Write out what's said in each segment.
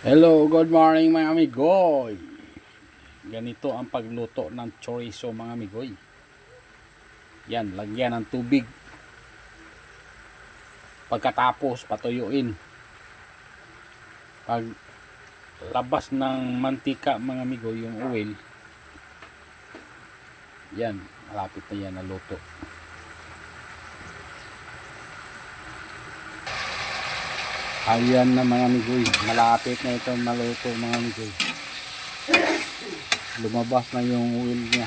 Hello, good morning mga amigoy. Ganito ang pagluto ng chorizo mga amigoy. Yan, lagyan ng tubig. Pagkatapos patuyuin. Pag labas ng mantika mga amigoy, yung oil. Yan, malapit na yan na luto. Ayan na mga amigoy, malapit na ito maluto mga amigoy. Lumabas na yung oil niya.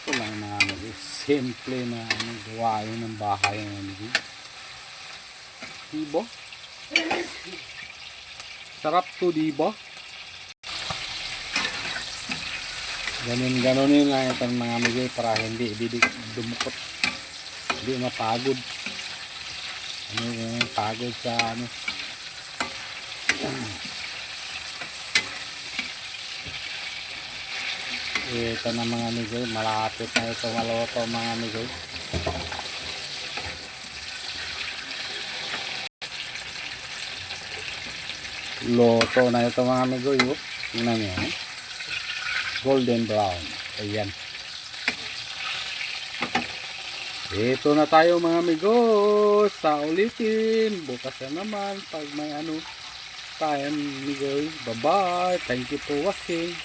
Ito lang mga amigoy, simple na gawain ng bahay mga amigoy. Diba? Sarap to, diba? Ganun-ganunin lang itong mga amigoy para hindi dumukot, hindi mapagod. Ano yung pagod sa ano. Ito na mga amigoy, malapit na ito maluto mga amigoy. Luto na ito mga amigoy. Tingnan nyo, golden brown. Ayan. Ito na tayo mga amigos. Sa ulitin. Bukas na naman pag may ano time, amigos. Bye bye. Thank you for watching.